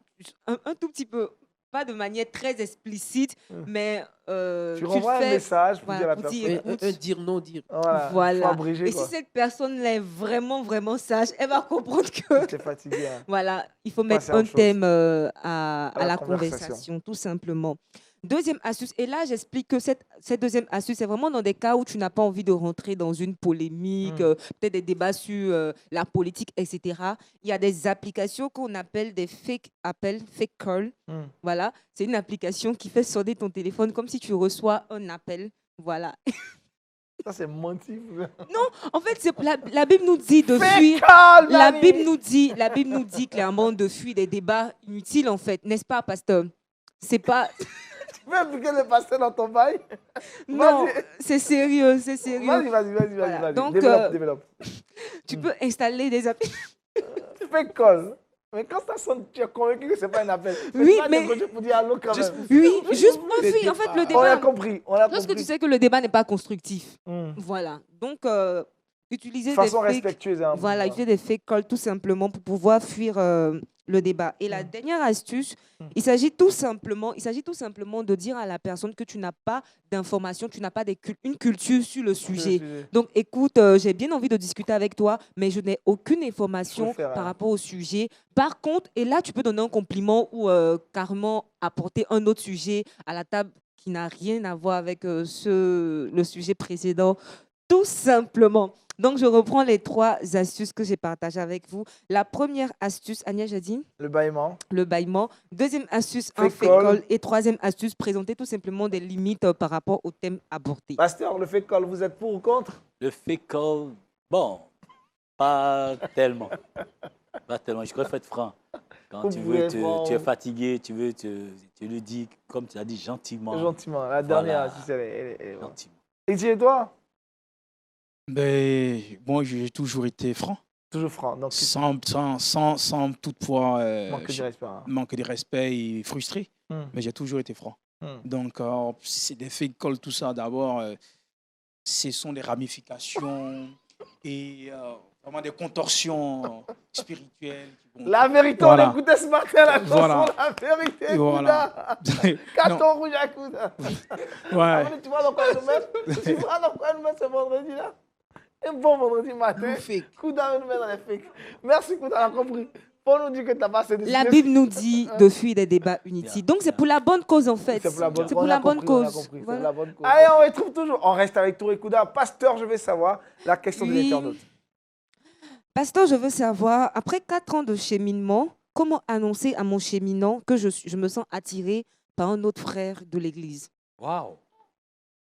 un tout petit peu, pas de manière très explicite, mais tu renvoies un message pour dire à la personne. Dire, non dire. Voilà. Abréger, et si cette personne est vraiment, vraiment sage, elle va comprendre que... Tu es fatigué. Hein. Voilà, il faut mettre un thème à la conversation, tout simplement. Deuxième astuce, et là j'explique que cette deuxième astuce, c'est vraiment dans des cas où tu n'as pas envie de rentrer dans une polémique, peut-être des débats sur la politique, etc. Il y a des applications qu'on appelle des fake call. Voilà, c'est une application qui fait sonner ton téléphone comme si tu reçois un appel. Voilà. Ça, c'est mentir. Non, en fait, la Bible nous dit de fuir. La Bible nous dit clairement de fuir des débats inutiles, en fait. N'est-ce pas, pasteur? C'est pas... Tu veux impliquer le pasteur dans ton bail? Non, c'est sérieux, c'est sérieux. Vas-y. Donc, développe. Tu peux installer des appels. Tu fais call. Mais quand ça sonne, tu es convaincu que ce n'est pas un appel. Oui, mais... Pour dire allô quand même. Oui, juste pour fuir. En fait, le débat... On a compris. Lorsque tu sais que le débat n'est pas constructif. Voilà. Donc, utiliser de façon respectueuse. Hein, voilà, utiliser des fake calls tout simplement pour pouvoir fuir le débat. Et la dernière astuce, il s'agit tout simplement de dire à la personne que tu n'as pas d'informations, tu n'as pas une culture sur le sujet. Donc, écoute, j'ai bien envie de discuter avec toi, mais je n'ai aucune information par rapport au sujet. Par contre, et là, tu peux donner un compliment ou carrément apporter un autre sujet à la table qui n'a rien à voir avec le sujet précédent, tout simplement. Donc, je reprends les 3 astuces que j'ai partagées avec vous. La première astuce, Agnès, j'ai dit? Le bâillement. Le bâillement. Deuxième astuce, un fake call. Et troisième astuce, présenter tout simplement des limites par rapport au thème abordé. Pasteur, le fake call, vous êtes pour ou contre? Le fake call, bon, pas tellement. Pas tellement, je préfère être franc. Quand tu es fatigué, tu le dis, comme tu as dit, gentiment. Gentiment, la dernière astuce, elle est gentiment. Et toi? Ben, moi, j'ai toujours été franc. Toujours franc. Donc, sans toutefois manquer de respect et frustré. Mais j'ai toujours été franc. Donc, c'est des fake calls, tout ça. D'abord, ce sont des ramifications et vraiment des contorsions spirituelles. La vérité, on écoutait ce matin la chanson La vérité, Kouda. Carton rouge à Kouda. Ouais. Tu vois dans quoi nous mettre? Tu vois dans quoi nous mettre ce vendredi-là? Un bon vendredi matin, Kouda nous met dans les fakes. Merci Kouda, on a compris. Pour nous dire que tu n'as pas assez de... La Bible nous dit de fuir des débats inutiles. Donc c'est pour la bonne cause en fait. C'est pour la bonne cause. Voilà. Allez, on retrouve toujours. On reste avec Touré Kouda. Pasteur, je vais savoir la question de l'internaute. Pasteur, je veux savoir, après 4 ans de cheminement, comment annoncer à mon cheminant que je me sens attirée par un autre frère de l'Église? Waouh.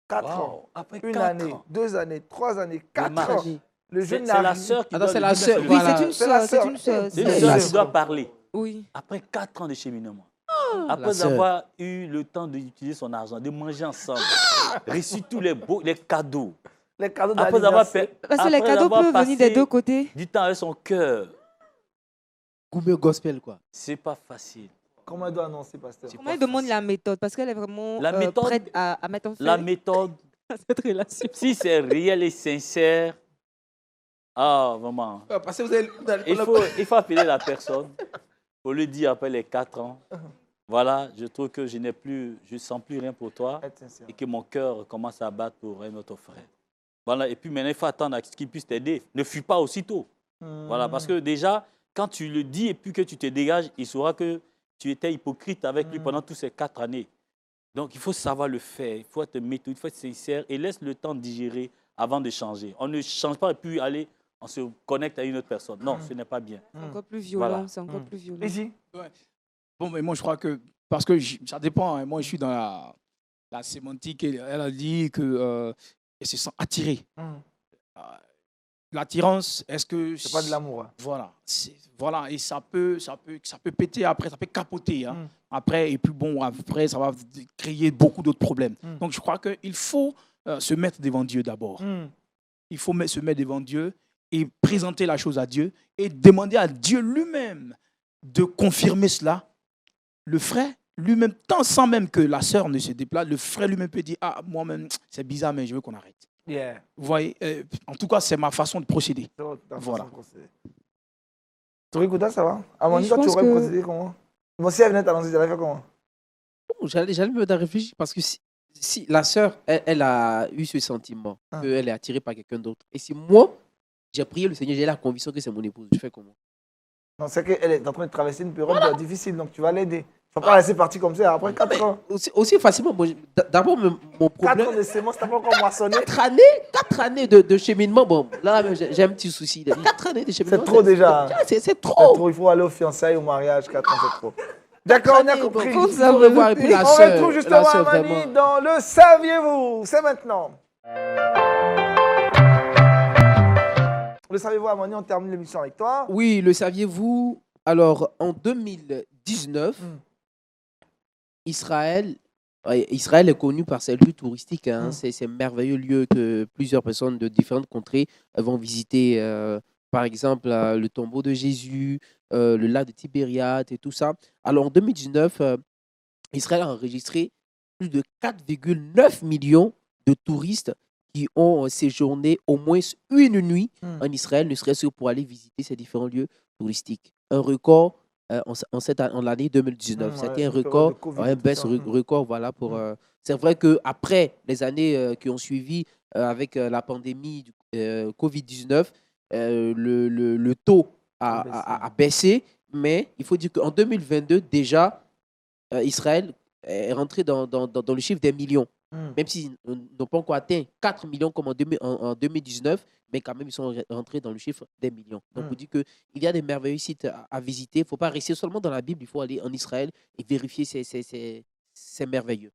4 ans. Une année, 2 années, 3 années, 4 ans. Le jeune C'est la sœur qui doit c'est la sœur. Oui, Voilà. c'est une sœur. C'est une sœur. C'est une C'est sœur la qui doit parler. Oui. Après 4 ans de cheminement. La Après sœur. avoir eu le temps d'utiliser son argent, de manger ensemble, reçu tous les cadeaux. Les cadeaux Après avoir d'anniversaire. Parce que les après cadeaux avoir peuvent venir des passé deux côtés. du temps avec son cœur, Gourmet gospel, quoi. c'est pas facile. Comment elle doit annoncer, pasteur? Comment elle demande la méthode? Parce qu'elle est vraiment La méthode- prête à mettre en fait La méthode, cette relation. si c'est réel et sincère, vraiment. Parce que vous avez... Il faut appeler la personne pour lui dire après les 4 ans, voilà, je trouve que je ne sens plus rien pour toi Être sincère. et que mon cœur commence à battre pour un autre frère. Voilà, et puis maintenant, il faut attendre à ce qu'il puisse t'aider. Ne fuis pas aussitôt. Voilà, parce que déjà, quand tu le dis et puis que tu te dégages, il saura que tu étais hypocrite avec lui pendant toutes ces 4 années. Donc, il faut savoir le faire, il faut être méthodique, il faut être sincère et laisse le temps de digérer avant de changer. On ne change pas et puis aller, on se connecte à une autre personne. Non, ce n'est pas bien. C'est encore plus violent. Voilà. C'est encore plus violent. Ici. Bon, mais moi, je crois que, parce que ça dépend, hein. Moi, je suis dans la sémantique, et elle a dit que elle se sent attirée. L'attirance, est-ce que... C'est pas de l'amour. Hein. Voilà, voilà, et ça peut péter après, ça peut capoter. Hein. Après, et puis bon, après, ça va créer beaucoup d'autres problèmes. Donc, je crois qu'il faut se mettre devant Dieu d'abord. Il faut se mettre devant Dieu et présenter la chose à Dieu et demander à Dieu lui-même de confirmer cela. Le frère lui-même, tant sans même que la sœur ne se déplace, le frère lui-même peut dire, ah, moi-même, c'est bizarre, mais je veux qu'on arrête. Yeah. Vous voyez, en tout cas, c'est ma façon de procéder. C'est votre façon Voilà. de procéder. Tori Kouta, ça va? Amani, je toi, tu pense aurais que- procédé comment? Moi, si elle venait t'annoncer, tu allais faire comment? J'allais me réfléchir parce que si la sœur, elle a eu ce sentiment qu'elle est attirée par quelqu'un d'autre. Et si moi, j'ai prié le Seigneur, j'ai la conviction que c'est mon épouse, je fais comment? Non, c'est qu'elle est en train de traverser une période difficile, donc tu vas l'aider. Tu ne vas pas laisser partir comme ça après 4 ans. Aussi facilement, d'abord, mon 4 problème... ans de sémence, tu n'as pas encore moissonné. 4 années de cheminement. Bon, là, j'ai un petit souci. 4 années de cheminement. C'est trop déjà. C'est C'est trop. trop. Il faut aller aux fiançailles, au mariage, 4 ans, c'est trop. D'accord, on a compris. Bon, ça va voir. Et puis la On sœur, retrouve la justement sœur, Amani vraiment. dans le Saviez-vous? C'est maintenant. Le Saviez-vous, Amani, on termine l'émission avec toi. Oui, le saviez-vous? Alors, en 2019, Israël est connu par ses lieux touristiques. Hein. Ces merveilleux lieux que plusieurs personnes de différentes contrées vont visiter. Par exemple, le tombeau de Jésus, le lac de Tibériade et tout ça. Alors, en 2019, Israël a enregistré plus de 4,9 millions de touristes qui ont séjourné au moins une nuit en Israël, ne serait-ce que pour aller visiter ces différents lieux touristiques. Un record en l'année 2019. C'était un record, un baisse record. Voilà, c'est vrai qu'après les années qui ont suivi avec la pandémie du Covid-19, le taux a baissé, mais il faut dire qu'en 2022, déjà, Israël est rentré dans le chiffre des millions. Même s'ils n'ont pas encore atteint 4 millions comme en 2019, mais quand même, ils sont rentrés dans le chiffre des millions. Donc, vous dites qu'il y a des merveilleux sites à visiter. Il ne faut pas rester seulement dans la Bible, il faut aller en Israël et vérifier ces merveilleux.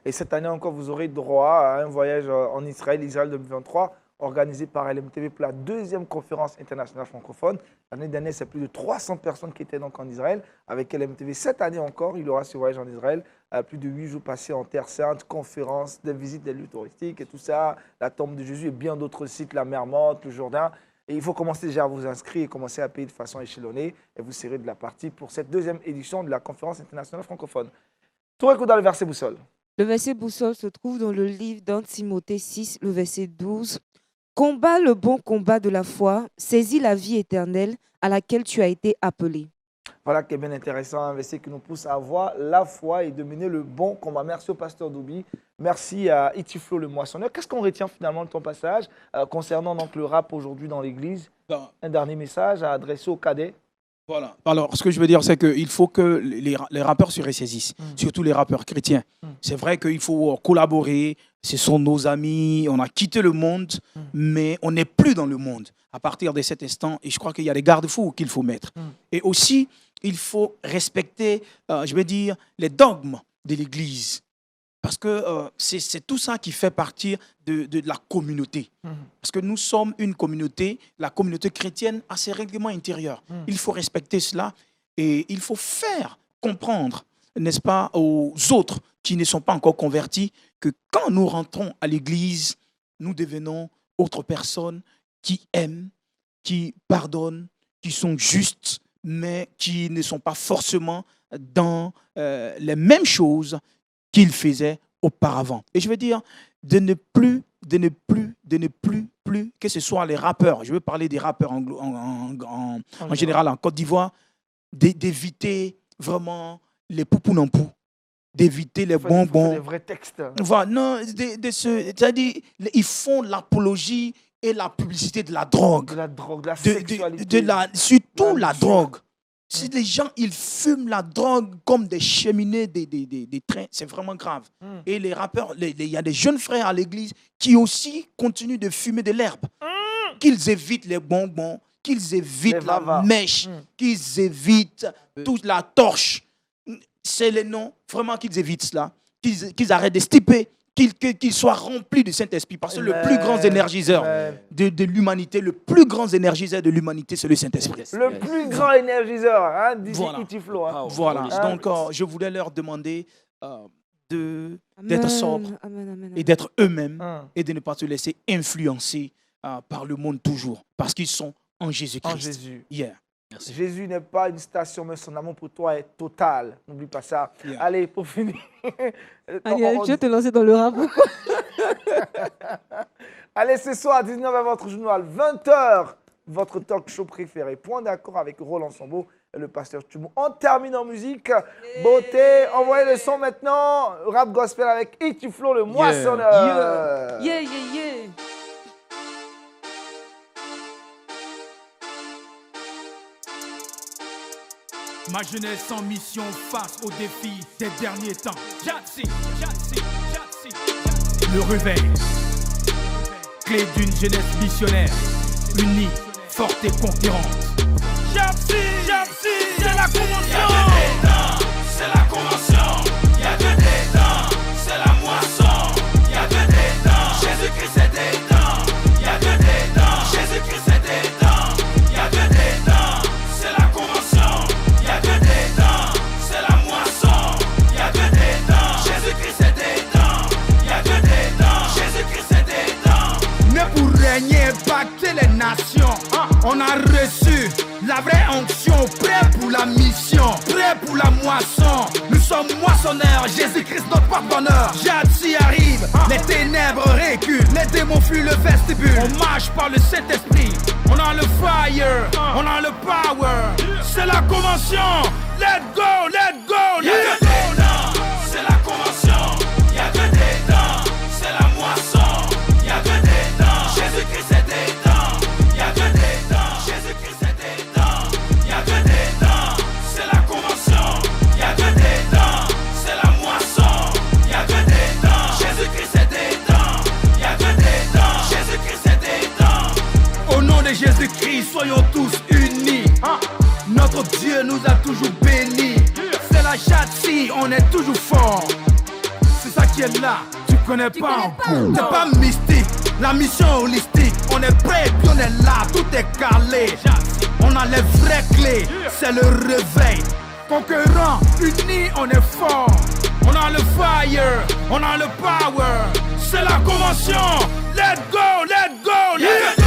Et cette année encore, vous aurez droit à un voyage en Israël 2023, organisé par LMTV pour la 2e conférence internationale francophone. L'année dernière, c'est plus de 300 personnes qui étaient donc en Israël. Avec LMTV, cette année encore, il y aura ce voyage en Israël. Plus de 8 jours passés en Terre Sainte, conférences, des visites des lieux touristiques et tout ça, la tombe de Jésus et bien d'autres sites, la mer Morte, le Jourdain. Et il faut commencer déjà à vous inscrire et commencer à payer de façon échelonnée. Et vous serez de la partie pour cette 2e édition de la conférence internationale francophone. Touré dans le verset boussole. Le verset boussole se trouve dans le livre d'An Timothée 6, le verset 12. Combat le bon combat de la foi, saisis la vie éternelle à laquelle tu as été appelé. Voilà qui est bien intéressant, un verset qui nous pousse à avoir la foi et de mener le bon combat. Merci au pasteur Doubi, merci à Itiflo le moissonneur. Qu'est-ce qu'on retient finalement de ton passage concernant donc le rap aujourd'hui dans l'église? Un dernier message à adresser aux cadets. Voilà. Alors, ce que je veux dire, c'est qu'il faut que les rappeurs se ressaisissent, surtout les rappeurs chrétiens. C'est vrai qu'il faut collaborer, ce sont nos amis, on a quitté le monde, mais on n'est plus dans le monde à partir de cet instant. Et je crois qu'il y a des garde-fous qu'il faut mettre. Et aussi, il faut respecter, je veux dire, les dogmes de l'Église. Parce que c'est tout ça qui fait partie de la communauté. Parce que nous sommes une communauté, la communauté chrétienne a ses règlements intérieurs. Il faut respecter cela et il faut faire comprendre, n'est-ce pas, aux autres qui ne sont pas encore convertis, que quand nous rentrons à l'église, nous devenons autres personnes qui aiment, qui pardonnent, qui sont justes, mais qui ne sont pas forcément dans les mêmes choses qu'ils faisaient auparavant. Et je veux dire, de ne plus, que ce soit les rappeurs, je veux parler des rappeurs en général en Côte d'Ivoire, d'éviter vraiment les poupounampous, d'éviter les bonbons. Des vrais textes. Voilà, non, c'est-à-dire, ils font l'apologie et la publicité de la drogue. De la drogue, de la sexualité. Surtout la drogue. Si les gens, ils fument la drogue comme des cheminées, des trains, c'est vraiment grave. Et les rappeurs, il y a des jeunes frères à l'église qui aussi continuent de fumer de l'herbe. Qu'ils évitent les bonbons, qu'ils évitent la mèche, qu'ils évitent toute la torche. C'est les noms, vraiment qu'ils évitent cela, qu'ils arrêtent de stiper, qu'ils soient remplis du Saint-Esprit. Parce que le plus grand énergiseur de l'humanité, le plus grand énergiseur de l'humanité, c'est le Saint-Esprit. Le plus grand énergiseur, hein, d'ici voilà. Itiflo. Hein. Voilà, donc je voulais leur demander d'être sobres et d'être eux-mêmes et de ne pas se laisser influencer par le monde toujours, parce qu'ils sont en Jésus-Christ. En Jésus. Yeah. Merci. Jésus n'est pas une station, mais son amour pour toi est total. N'oublie pas ça. Yeah. Allez, pour finir. Allez, je vais te lancer dans le rap. Allez, ce soir, 19h, votre journal, 20h, votre talk show préféré. Point d'accord avec Roland Sambo et le pasteur Tchumou. On termine en musique. Beauté, envoyez le son maintenant. Rap gospel avec Itiflo, le moissonneur. Yeah. Ma jeunesse en mission face aux défis des derniers temps. Jatsi. Le réveil. Clé d'une jeunesse missionnaire, unie, forte et conquérante. Jatsi, c'est la convention. C'est la convention. Il y a que des dents, c'est la moisson. Il y a que des dents, Jésus-Christ est des dents. Il y a que des dents, Jésus-Christ est des dents. Il y a que des dents, c'est la convention. Il y a que des dents, c'est la moisson. Il y a que des dents, Jésus-Christ est des dents. Il y a que des dents, Jésus-Christ est des dents. Ne pour régner, impacter les nations. On a reçu la vraie onction, prêt pour la mission, prêt pour la moisson. Nous sommes moissonneurs, Jésus-Christ notre porte-bonheur. Jatsi arrive, les ténèbres reculent, les démons fuient le vestibule. On marche par le Saint-Esprit, on a le fire, on a le power. C'est la convention, let's go, let's go, let's go. C'est la convention, il y a que des dents, c'est la moisson. Il y a que des dents, Jésus-Christ est des dents. Il y a que des dents, Jésus-Christ est des dents. Il y a que des dents, c'est la convention. Il y a que des dents, c'est la moisson. Il y a que des dents, Jésus-Christ est des dents. Il y a que des dents, Jésus-Christ est des dents. Au nom de Jésus-Christ, soyons tous unis. Notre Dieu nous a toujours bénis. C'est la Jatsi, on est toujours fort. C'est ça qui est là, tu connais pas encore. C'est pas mystique, la mission holistique. On est prêt, puis on est là, tout est calé. On a les vraies clés, c'est le réveil. Conquérant, unis, on est fort. On a le fire, on a le power. C'est la convention. Let's go, let's go, let's go.